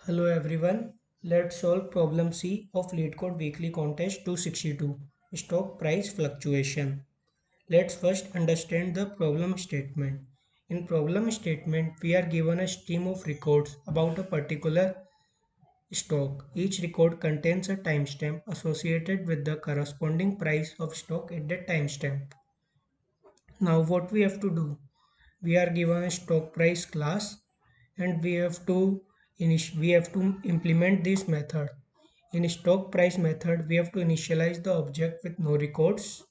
Hello everyone, let's solve problem C of LeetCode Weekly Contest 262, Stock Price Fluctuation. Let's first understand the problem statement. In problem statement, we are given a stream of records about a particular stock. Each record contains a timestamp associated with the corresponding price of stock at that timestamp. Now what we have to do? We are given a stock price class and we have to implement this method. In stock price method, we have to initialize the object with no records.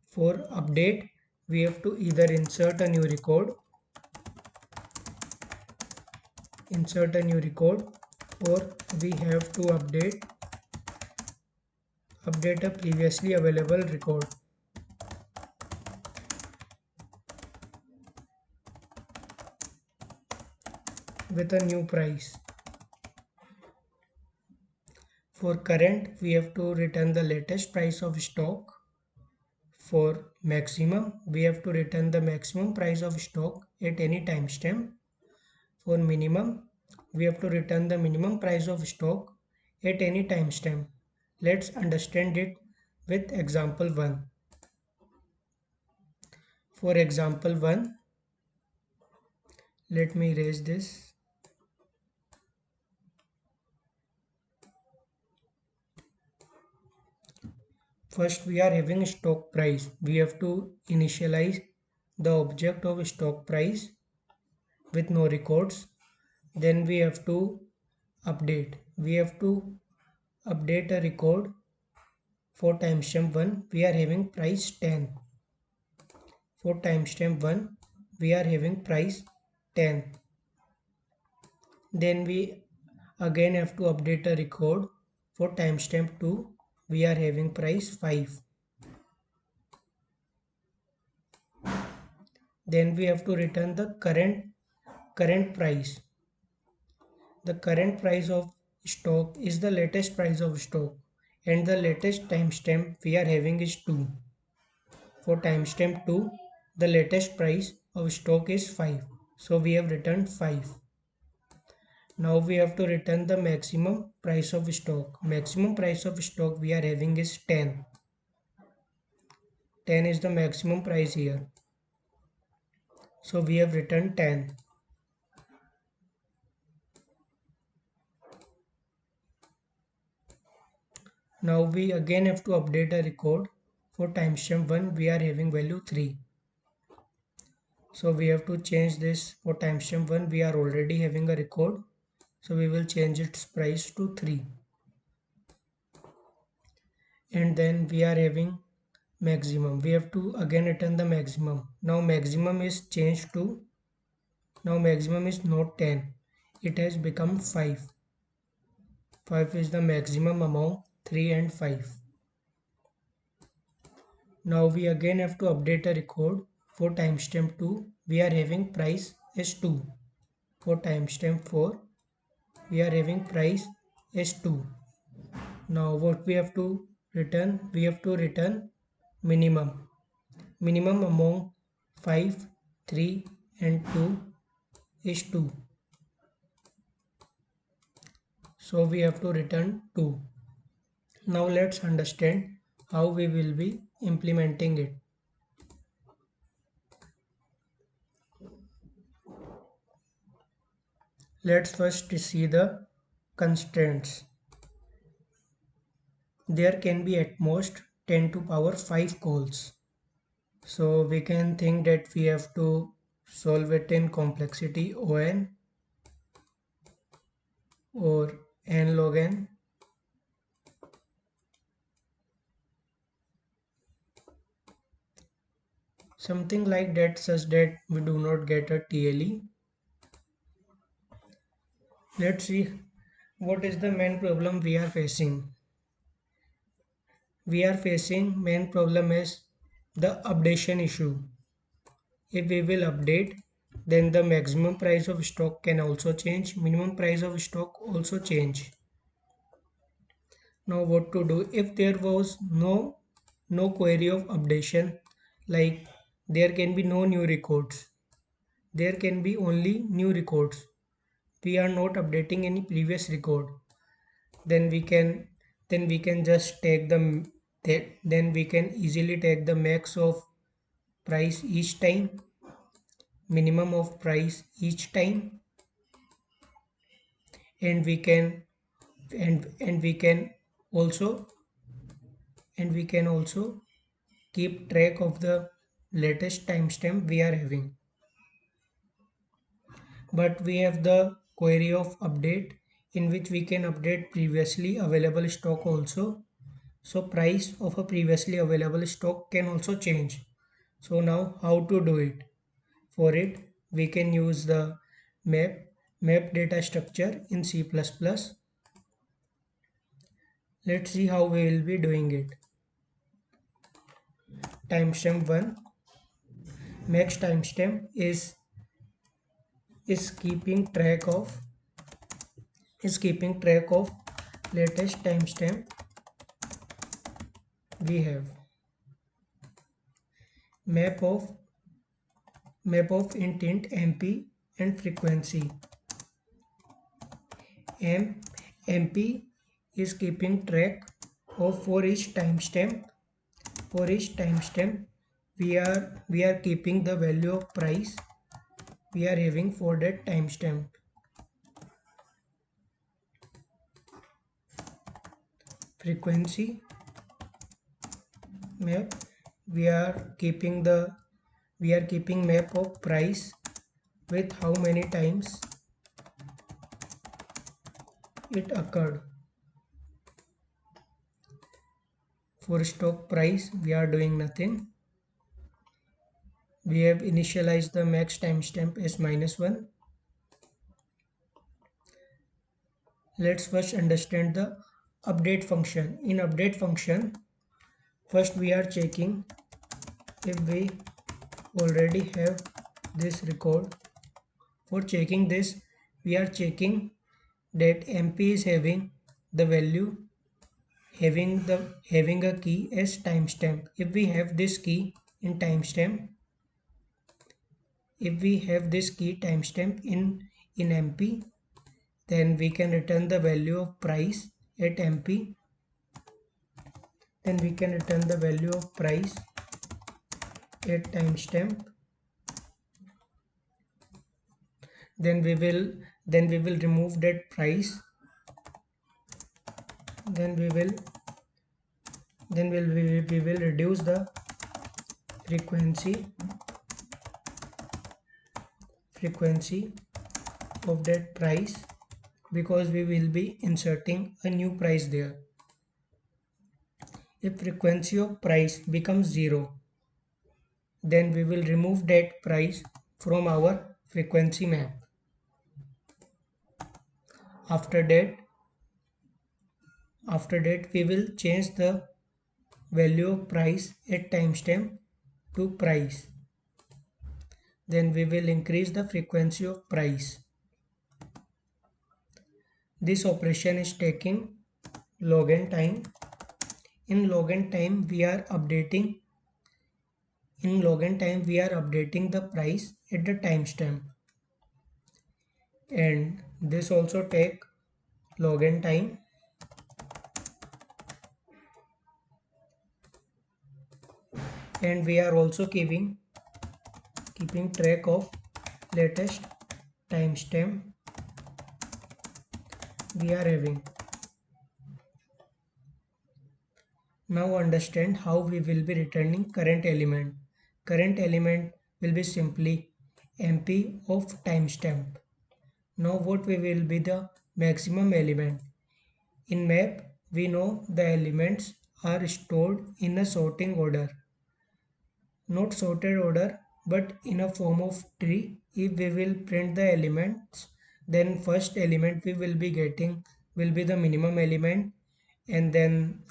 For update, we have to either insert a new record, or we have to update a previously available record with a new price. For current, we have to return the latest price of stock. For maximum, we have to return the maximum price of stock at any timestamp. For minimum, we have to return the minimum price of stock at any timestamp. Let's understand it with example 1. For example 1, let me erase this. First, we are having stock price. We have to initialize the object of stock price with no records. Then we have to update. We have to update a record. For timestamp 1, we are having price 10. For timestamp 1, we are having price 10. Then we again have to update a record. For timestamp 2, we are having price 5. Then we have to return the current price. The current price of stock is the latest price of stock, and the latest timestamp we are having is 2. For timestamp 2, the latest price of stock is 5. So we have returned 5. Now we have to return the maximum price of stock. Maximum price of stock we are having is 10. 10 is the maximum price here. So we have returned 10. Now we again have to update a record. For timestamp 1, we are having value 3. So we have to change this. For timestamp 1, we are already having a record. So we will change its price to 3. And then we are having maximum. We have to again return the maximum. Now maximum is changed to, now maximum is not 10. It has become 5. 5 is the maximum among 3 and 5. Now we again have to update a record. For timestamp 2, we are having price as 2. For timestamp 4, we are having price as 2. Now what we have to return? We have to return minimum. Minimum among 5, 3 and 2 is 2. So we have to return 2. Now let's understand how we will be implementing it. Let's first see the constraints. There can be at most 10 to power 5 calls. So we can think that we have to solve it in complexity O(n) or n log n. Something like that, such that we do not get a TLE. Let's see what is the main problem we are facing. We are facing main problem is the updation issue. If we will update, then the maximum price of stock can also change, minimum price of stock also change. Now what to do? If there was no query of updation, like there can be no new records, there can be only new records. we are not updating any previous record, then we can just take then we can easily take the max of price each time, minimum of price each time, and we can and we can also keep track of the latest timestamp we are having. But we have the query of update, in which we can update previously available stock also. So price of a previously available stock can also change. So now how to do it? For it, we can use the map data structure in C++. Let's see how we will be doing it. Timestamp 1, max timestamp is keeping track of latest timestamp we have. Map of intent MP and frequency. MP is keeping track of for each timestamp. We are keeping the value of price we are having for that timestamp. Frequency map, we are keeping map of price with how many times it occurred. For stock price, we are doing nothing. We have initialized the max timestamp as -1. Let's first understand the update function. In update function, first we are checking if we already have this record. For checking this, we are checking that MP is having the value having a key as timestamp. If we have this key in timestamp, in MP, then we can return the value of price at MP. Then we can return the value of price at timestamp. Then we will remove that price. Then we will reduce the frequency of that price, because we will be inserting a new price there. If frequency of price becomes 0, then we will remove that price from our frequency map. After that we will change the value of price at timestamp to price. Then we will increase the frequency of price. This operation is taking log n time. In log n time we are updating the price at the timestamp, and this also take log n time. And we are also keeping track of latest timestamp we are having. Now understand how we will be returning current element. Current element will be simply MP of timestamp. Now what will be the maximum element? In map, we know the elements are stored in a sorting order. Not sorted order, but in a form of tree. If we will print the elements, then first element we will be getting will be the minimum element, and then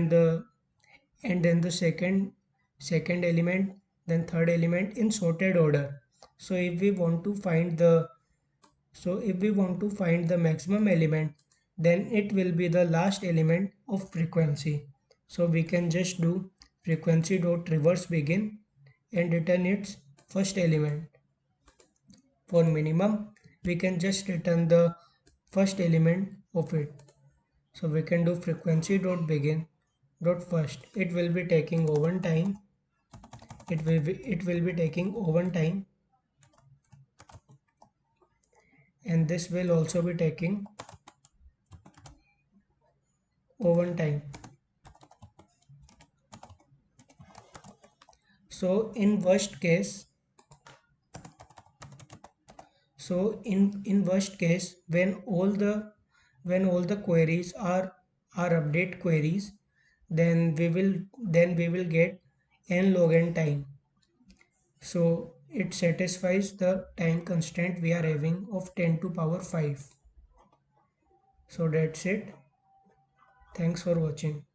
the second element, then third element in sorted order. So if we want to find the maximum element, then it will be the last element of frequency. So we can just do frequency dot reverse begin and return its first element. For minimum, we can just return the first element of it. So we can do frequency dot begin dot first. It will be taking O1 time. It will be taking O1 time, and this will also be taking O1 time. So in worst case, in worst case, when all the queries are update queries, then we will get n log n time. So it satisfies the time constraint we are having of 10 to power 5. So that's it. Thanks for watching.